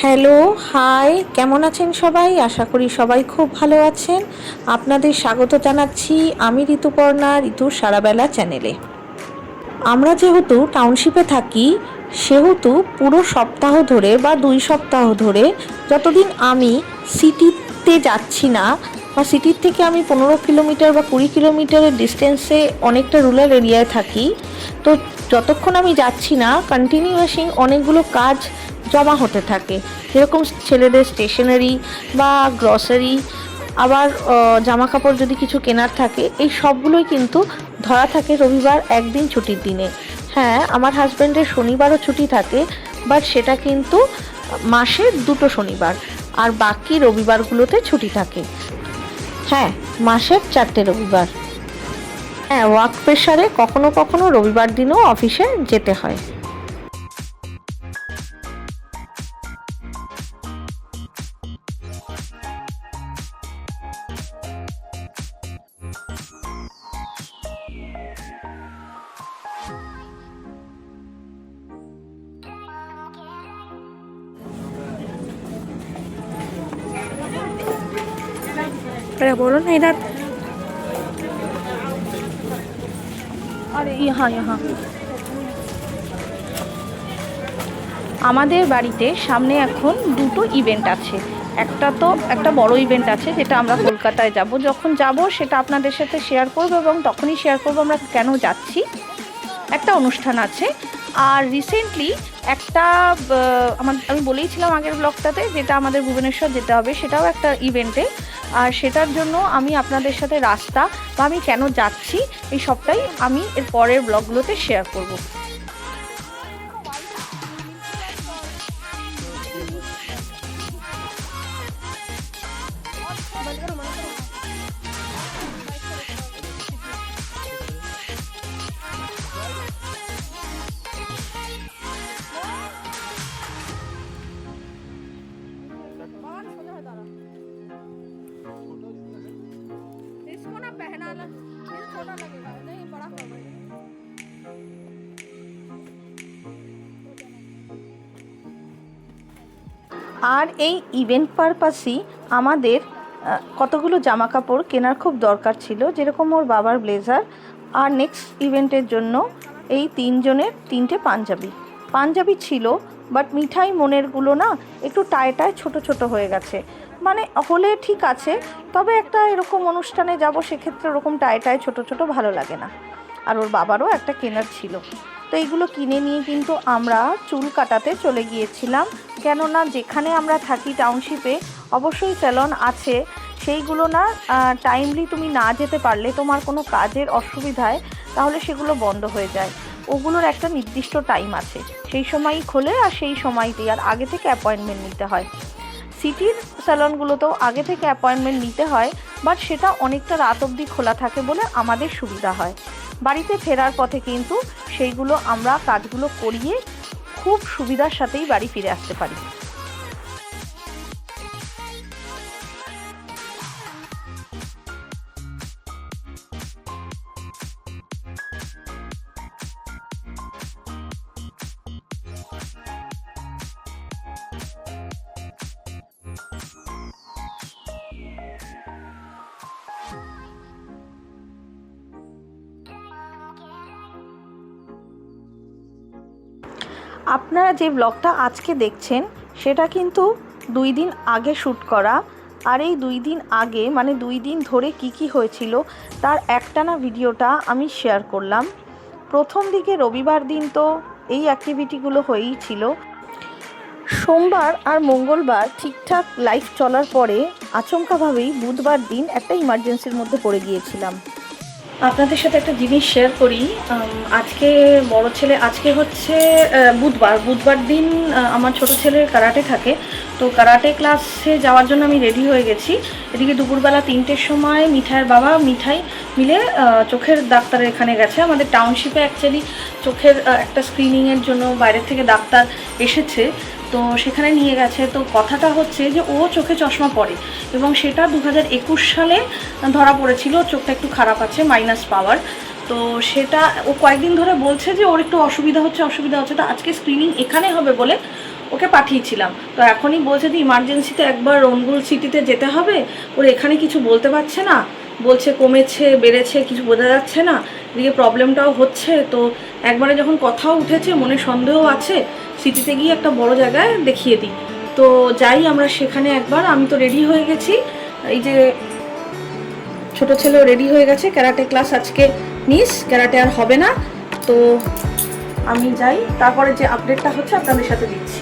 Hello, high, কেমন আছেন সবাই? আশা করি সবাই খুব ভালো আছেন। আপনাদের স্বাগত জানাচ্ছি আমি ঋতুপর্ণা, ঋতুর সারাবেলা চ্যানেলে। আমরা যেহেতু টাউনশিপে থাকি, সেহেতু পুরো সপ্তাহ ধরে বা 2 সপ্তাহ ধরে যতদিন আমি সিটিতে যাচ্ছি না বা সিটির থেকে আমি 15 কিলোমিটার বা 20 কিলোমিটারের ডিস্টেন্সে অনেকটা রুরাল এরিয়ায় থাকি, তো যতক্ষণ আমি যাচ্ছি না কন্টিনিউয়াসলি অনেকগুলো কাজ জমা হতে থাকে, যেরকম ছেলেদের স্টেশনারি বা গ্রসারি, আবার জামা কাপড় যদি কিছু কেনার থাকে, এই সবগুলোই কিন্তু ধরা থাকে রবিবার একদিন ছুটির দিনে। হ্যাঁ, আমার হাজব্যান্ডের শনিবারও ছুটি থাকে, বাট সেটা কিন্তু মাসে 2 শনিবার, আর বাকি রবিবারগুলোতে ছুটি থাকে। হ্যাঁ, মাসের 4টে রবিবার। হ্যাঁ, ওয়ার্ক প্রেশারে কখনো কখনো রবিবার দিনও অফিসে যেতে হয়। अरे बोलो ना इधर। अरे यहाँ यहाँ আমাদের বাড়িতে সামনে এখন দুটো ইভেন্ট আছে। একটা বড় ইভেন্ট আছে, যেটা আমরা কলকাতায় যাব। যখন যাব সেটা আপনাদের সাথে শেয়ার করব, এবং তখনই শেয়ার করব আমরা কেন যাচ্ছি। একটা অনুষ্ঠান আছে। আর রিসেন্টলি একটা আমি বলেইছিলাম আগের ব্লগটাতে, যেটা আমাদের ভুবনেশ্বর যেতে হবে, সেটাও একটা ইভেন্টে। আর সেটার জন্য আমি আপনাদের সাথে রাস্তা বা আমি কেন যাচ্ছি এই সবটাই আমি এর পরের ব্লগগুলোতে শেয়ার করব। इसको ना पहना ला, ये छोटा लगेगा, नहीं बड़ा कर दो। আর এই ইভেন্ট পারপাসই আমাদের কতগুলো জামা কাপড় কেনার খুব দরকার ছিল, যেরকম ওর বাবার ব্লেজার, আর নেক্সট ইভেন্টের জন্য এই 3জনের 3টে পাঞ্জাবি ছিল। বাট মিঠাই মনেরগুলো না একটু টায় ছোটো ছোটো হয়ে গেছে। মানে হলে ঠিক আছে, তবে একটা এরকম অনুষ্ঠানে যাব, সেক্ষেত্রে ওরকম টায় ছোটো ছোটো ভালো লাগে না। আর ওর বাবারও একটা কেনার ছিল। তো এইগুলো কিনে নিয়ে কিন্তু আমরা চুল কাটাতে চলে গিয়েছিলাম। কেননা যেখানে আমরা থাকি টাউনশিপে অবশ্যই স্যালন আছে, সেইগুলো না টাইমলি তুমি না যেতে পারলে তোমার কোনো কাজের অসুবিধায়, তাহলে সেগুলো বন্ধ হয়ে যায়। ওগুলোর একটা নির্দিষ্ট টাইম আছে, সেই সময়ই খোলে, আর সেই সময়তেই, আর আগে থেকে অ্যাপয়েন্টমেন্ট নিতে হয়। সিটির স্যালনগুলোতেও আগে থেকে অ্যাপয়েন্টমেন্ট নিতে হয়, বাট সেটা অনেকটা রাত অবধি খোলা থাকে বলে আমাদের সুবিধা হয়। বাড়িতে ফেরার পথে কিন্তু সেইগুলো আমরা কাজগুলো করিয়ে খুব সুবিধার সাথেই বাড়ি ফিরে আসতে পারি। আপনারা যে ব্লগটা আজকে দেখছেন সেটা কিন্তু 2 দিন আগে শ্যুট করা। আর এই 2 দিন আগে, মানে 2 দিন ধরে কি হয়েছিল তার একটানা ভিডিওটা আমি শেয়ার করলাম। প্রথম দিকে রবিবার দিন তো এই অ্যাক্টিভিটিগুলো হয়েই ছিল। সোমবার আর মঙ্গলবার ঠিকঠাক লাইফ চলার পরে আচমকাভাবেই বুধবার দিন একটা ইমার্জেন্সির মধ্যে পড়ে গিয়েছিলাম। আপনাদের সাথে একটা জিনিস শেয়ার করি। আজকে বড় ছেলে, আজকে হচ্ছে বুধবার দিন আমার ছোট ছেলের কারাটে থাকে। তো কারাটে ক্লাসে যাওয়ার জন্য আমি রেডি হয়ে গেছি। এদিকে দুপুরবেলা 3টের সময় মিঠাইয়ের বাবা মিঠাই মিলে চোখের ডাক্তারের এখানে গেছে। আমাদের টাউনশিপে অ্যাকচুয়ালি চোখের একটা স্ক্রিনিংয়ের জন্য বাইরের থেকে ডাক্তার এসেছে, তো সেখানে নিয়ে গেছে। তো কথাটা হচ্ছে যে ও চোখে চশমা পরে, এবং সেটা 2021 সালে ধরা পড়েছিল। চোখটা একটু খারাপ আছে, মাইনাস পাওয়ার। তো সেটা ও কয়েকদিন ধরে বলছে যে ওর একটু অসুবিধা হচ্ছে। তো আজকে স্ক্রিনিং এখানে হবে বলে ওকে পাঠিয়েছিলাম। তো এখনই বলছে যে ইমার্জেন্সিতে একবার রনগুল সিটিতে যেতে হবে, ওর এখানে কিছু বলতে পারছে না, বলছে কমেছে বেড়েছে কিছু বোঝা যাচ্ছে না, এদিকে প্রবলেমটাও হচ্ছে। তো একবারে যখন কথাও উঠেছে, মনে সন্দেহ আছে, সিটিতে গিয়ে একটা বড় জায়গায় দেখিয়ে দিই। তো যাই আমরা সেখানে একবার। আমি তো রেডি হয়ে গেছি, এই যে ছোট ছেলেও রেডি হয়ে গেছে। ক্যারাটে ক্লাস আজকে মিস, ক্যারাটে আর হবে না। তো আমি যাই, তারপরে যে আপডেটটা হচ্ছে আপনাদের সাথে দিচ্ছি।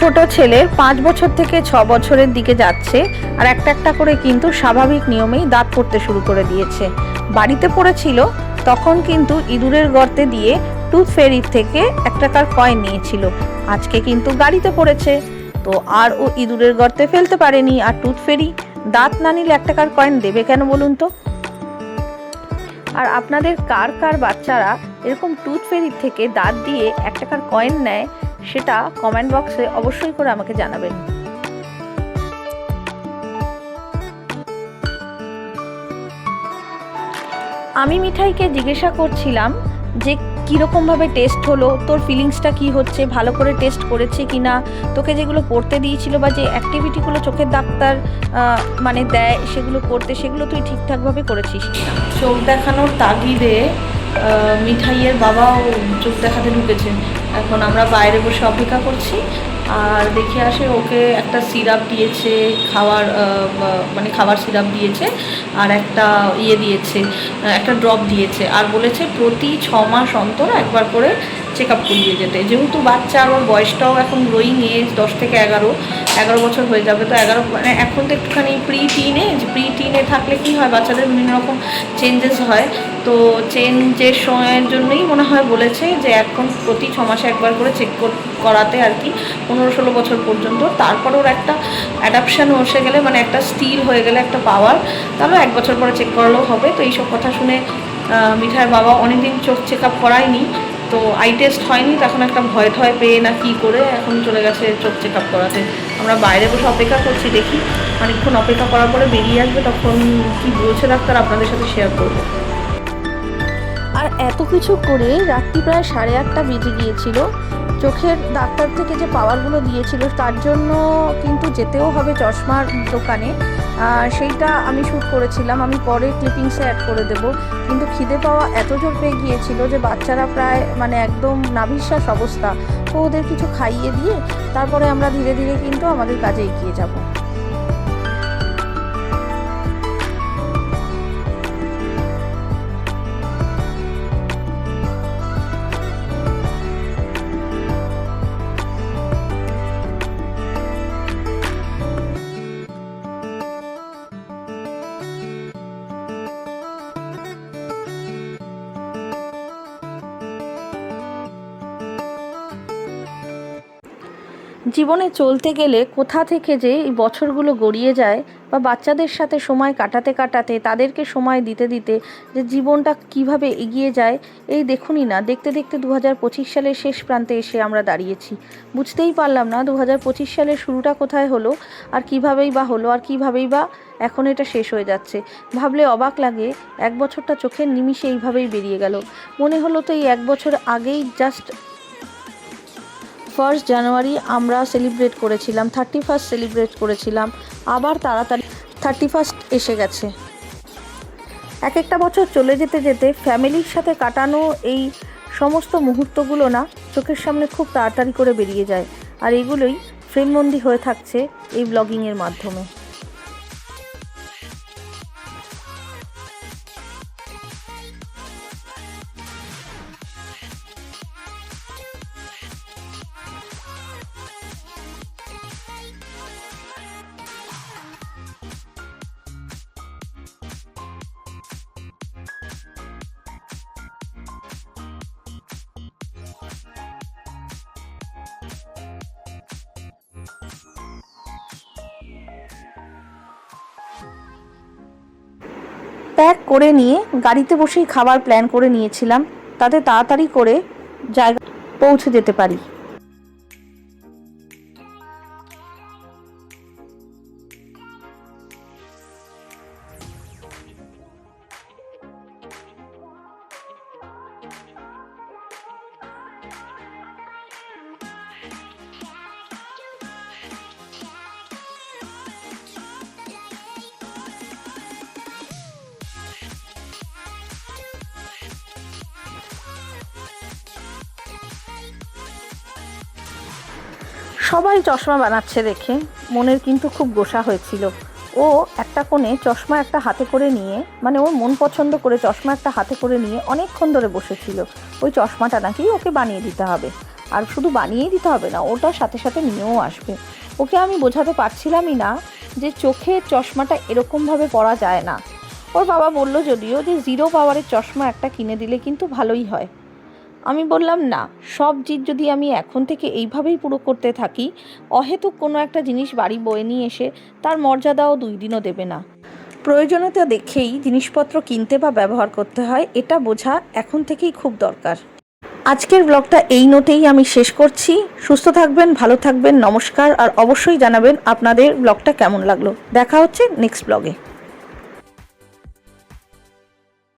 ছোট ছেলের 5 বছর থেকে 6 বছরের দিকে যাচ্ছে, আর একটা একটা করে কিন্তু স্বাভাবিক নিয়মেই দাঁত পড়তে শুরু করে দিয়েছে। বাড়িতে পড়েছিল তখন কিন্তু ইঁদুরের গর্তে দিয়ে টুথ ফেরির থেকে 1 টাকার কয়েন নিয়েছিল। আজকে কিন্তু গাড়িতে পড়েছে, তো আর ও ইঁদুরের গর্তে ফেলতে পারেনি। আর টুথ ফেরি দাঁত না নিলে 1 টাকার কয়েন দেবে কেন বলুন তো? আর আপনাদের কার কার বাচ্চারা এরকম টুথ ফেরির থেকে দাঁত দিয়ে 1 টাকার কয়েন নেয়, সেটা কমেন্ট বক্সে অবশ্যই করে আমাকে জানাবেন। আমি মিঠাইকে জিজ্ঞাসা করছিলাম যে কীরকমভাবে টেস্ট হলো, তোর ফিলিংসটা কি হচ্ছে, ভালো করে টেস্ট করেছে কি না, তোকে যেগুলো পড়তে দিয়েছিল বা যে অ্যাক্টিভিটিগুলো চোখের ডাক্তার মানে দেয় সেগুলো করতে, সেগুলো তুই ঠিকঠাকভাবে করেছিস কি না। চোখ দেখানোর তাগিদে মিঠাইয়ের বাবাও চোখ দেখাতে ঢুকেছে। এখন আমরা বাইরে বসে অপেক্ষা করছি, আর দেখে আসে ওকে একটা সিরাপ দিয়েছে, মানে খাবার সিরাপ দিয়েছে, আর একটা দিয়েছে, একটা ড্রপ দিয়েছে, আর বলেছে প্রতি 6 মাস অন্তর একবার করে চেক আপ করিয়ে যেতে। যেহেতু বাচ্চা, আর ওর বয়সটাও এখন গ্রোয়িং এজ, 10 থেকে 11 বছর হয়ে যাবে। তো 11 মানে এখন তো একটুখানি প্রি টিনে থাকলে কি হয়, বাচ্চাদের বিভিন্ন রকম চেঞ্জেস হয়। তো চেঞ্জের সময়ের জন্যই মনে হয় বলেছে যে এখন প্রতি 6 মাসে একবার করে চেক করাতে আর কি, 15-16 বছর পর্যন্ত। তারপর ওর একটা অ্যাডাপশান বসে গেলে, মানে একটা স্টিল হয়ে গেলে, একটা পাওয়ার, তাহলে 1 বছর পরে চেক করালেও হবে। তো এইসব কথা শুনে মিঠাইয়ের বাবা অনেকদিন চোখ চেক আপ করায়নি, তো আই টেস্ট হয়নি, তখন একটা ভয় পেয়ে না কি করে এখন চলে গেছে চোখ চেক আপ করাতে। আমরা বাইরে বসে অপেক্ষা করছি, দেখি অনেকক্ষণ অপেক্ষা করার পরে বেরিয়ে আসবে, তখন কি বলছে ডাক্তার আপনাদের সাথে শেয়ার করবো। আর এত কিছু করে রাত্রি প্রায় 8:30 বেজে গিয়েছিল। চোখের ডাক্তার থেকে যে পাওয়ারগুলো দিয়েছিল তার জন্য কিন্তু যেতেও হবে চশমার দোকানে, সেইটা আমি শ্যুট করেছিলাম, আমি পরে ক্লিপিংসে অ্যাড করে দেব। কিন্তু খিদে পাওয়া এত জোর পেয়ে গিয়েছিল যে বাচ্চারা প্রায় মানে একদম নাভিশ্বাস অবস্থা। তো ওদের কিছু খাইয়ে দিয়ে তারপরে আমরা ধীরে ধীরে কিন্তু আমাদের কাজে এগিয়ে যাব। জীবনে চলতে গেলে কোথা থেকে যে এই বছরগুলো গড়িয়ে যায়, বা বাচ্চাদের সাথে সময় কাটাতে কাটাতে, তাদেরকে সময় দিতে দিতে যে জীবনটা কিভাবে এগিয়ে যায়, এই দেখুনই না, দেখতে দেখতে 2025 সালের শেষ প্রান্তে এসে আমরা দাঁড়িয়েছি। বুঝতেই পারলাম না 2025 সালের শুরুটা কোথায় হলো, আর কীভাবেই বা হলো, আর কীভাবেই বা এখন এটা শেষ হয়ে যাচ্ছে। ভাবলে অবাক লাগে, 1 বছরটা চোখের নিমিষে এইভাবেই বেরিয়ে গেল। মনে হলো তো এই 1 বছর আগেই জাস্ট 1 জানুয়ারি আমরা সেলিব্রেট করেছিলাম, 31 সেলিব্রেট করেছিলাম, আবার তাড়াতাড়ি 31 এসে গেছে। এক একটা বছর চলে যেতে যেতে ফ্যামিলির সাথে কাটানো এই সমস্ত মুহূর্তগুলো না চোখের সামনে খুব তাড়াতাড়ি করে বেরিয়ে যায়, আর এগুলোই ফ্রেমবন্দি হয়ে থাকছে এই ব্লগিংয়ের মাধ্যমে। প্যাক করে নিয়ে গাড়িতে বসেই খাবার প্ল্যান করে নিয়েছিলাম, তাতে তাড়াতাড়ি করে জায়গা পৌঁছে যেতে পারি। সবাই চশমা বানাচ্ছে দেখে মনের কিন্তু খুব গোসা হয়েছিল। ও একটা কোণে চশমা একটা হাতে করে নিয়ে, মানে ওর মন পছন্দ করে চশমা একটা হাতে করে নিয়ে অনেকক্ষণ ধরে বসেছিল। ওই চশমাটা নাকি ওকে বানিয়ে দিতে হবে, আর শুধু বানিয়েই দিতে হবে না, ওটার সাথে সাথে নিয়েও আসবে। ওকে আমি বোঝাতে পারছিলামই না যে চোখে চশমাটা এরকমভাবে পরা যায় না। ওর বাবা বলল যদিও যে 0 পাওয়ারের চশমা একটা কিনে দিলে কিন্তু ভালোই হয়। আমি বললাম না, সব জিদ যদি আমি এখন থেকে এইভাবেই পুরো করতে থাকি, অহেতুক কোনো একটা জিনিস বাড়ি বয়ে নিয়ে এসে তার মর্যাদাও 2 দিনও দেবে না। প্রয়োজনীয়তা দেখেই জিনিসপত্র কিনতে বা ব্যবহার করতে হয়, এটা বোঝা এখন থেকেই খুব দরকার। আজকের ব্লগটা এই নোটেই আমি শেষ করছি। সুস্থ থাকবেন, ভালো থাকবেন, নমস্কার। আর অবশ্যই জানাবেন আপনাদের ব্লগটা কেমন লাগলো। দেখা হচ্ছে নেক্সট ব্লগে।